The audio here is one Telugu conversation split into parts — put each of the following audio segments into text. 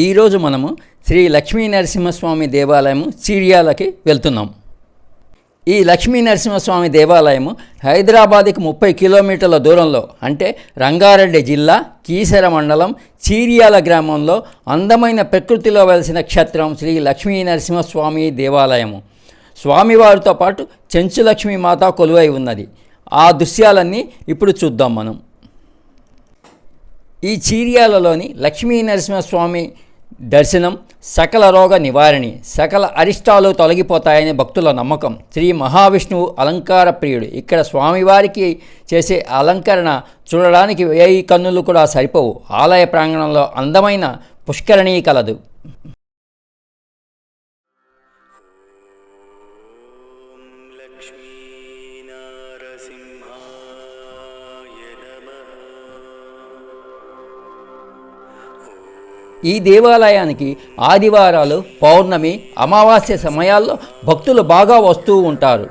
ఈరోజు మనము శ్రీ లక్ష్మీ నరసింహస్వామి దేవాలయం చీర్యాలకి వెళ్తున్నాం. ఈ లక్ష్మీ నరసింహస్వామి దేవాలయము హైదరాబాద్కి 30 కిలోమీటర్ల దూరంలో, అంటే రంగారెడ్డి జిల్లా కీసర మండలం చీర్యాల గ్రామంలో అందమైన ప్రకృతిలో వెలిసిన క్షేత్రం శ్రీ లక్ష్మీ నరసింహస్వామి దేవాలయము. స్వామివారితో పాటు చెంచు లక్ష్మీ మాత కొలువై ఉన్నది. ఆ దృశ్యాలన్నీ ఇప్పుడు చూద్దాం మనం. ఈ చీర్యాలలోని లక్ష్మీ నరసింహస్వామి దర్శనం సకల రోగ నివారణి, సకల అరిష్టాలు తొలగిపోతాయని భక్తుల నమ్మకం. శ్రీ మహావిష్ణువు అలంకార ప్రియుడు. ఇక్కడ స్వామివారికి చేసే అలంకరణ చూడడానికి 1000 కన్నులు కూడా సరిపోవు. ఆలయ ప్రాంగణంలో అందమైన పుష్కరిణి కలదు. ఈ దేవాలయానికి ఆదివారాలు, పౌర్ణమి, అమావాస్య సమయాల్లో భక్తులు బాగా వస్తూ ఉంటారు.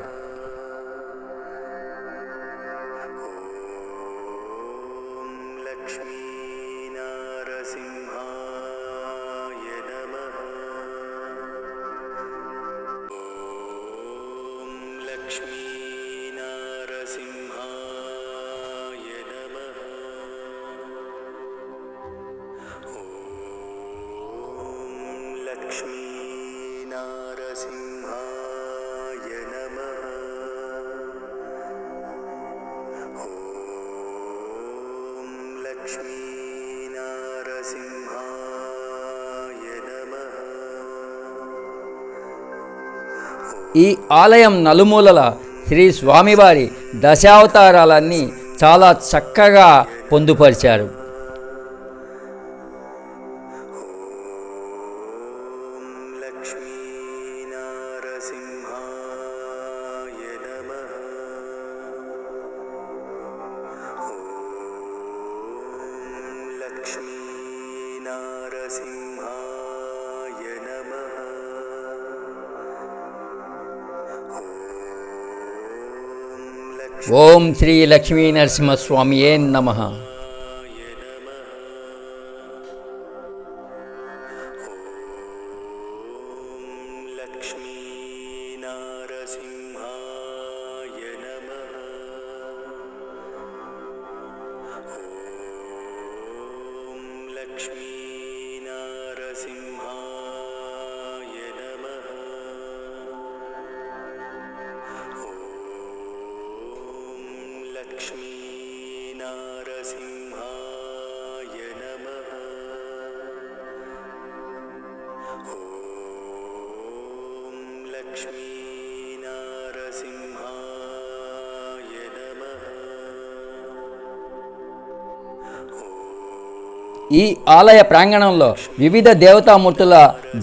ఈ ఆలయం నలుమూలల శ్రీ స్వామివారి దశావతారాలన్నీ చాలా చక్కగా పొందుపరిచారు. ఓం శ్రీ లక్ష్మీ నరసింహస్వామియే నమః. ఈ ఆలయ ప్రాంగణంలో వివిధ దేవతామూర్తుల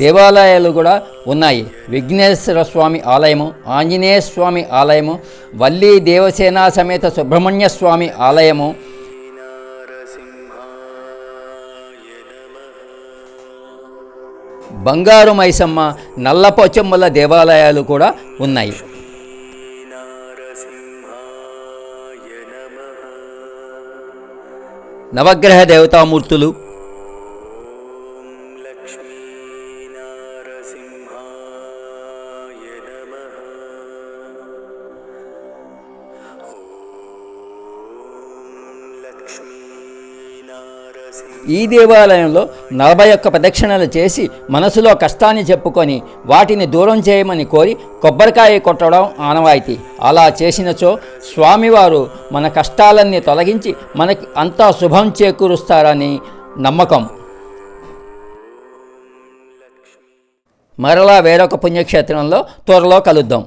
దేవాలయాలు కూడా ఉన్నాయి. విఘ్నేశ్వర స్వామి ఆలయము, ఆంజనేయ స్వామి ఆలయము, వల్లి దేవసేన సమేత సుబ్రహ్మణ్య స్వామి ఆలయము, బంగారు మైసమ్మ, నల్లపోచమ్మల దేవాలయాలు కూడా ఉన్నాయి. నవగ్రహ దేవతామూర్తులు, ఈ దేవాలయంలో 41 ప్రదక్షిణలు చేసి మనసులో కష్టాన్ని చెప్పుకొని వాటిని దూరం చేయమని కోరి కొబ్బరికాయ కొట్టడం ఆనవాయితీ. అలా చేసినచో స్వామివారు మన కష్టాలన్నీ తొలగించి మనకి అంతా శుభం చేకూరుస్తారని నమ్మకం. మరలా వేరొక పుణ్యక్షేత్రంలో త్వరలో కలుద్దాం.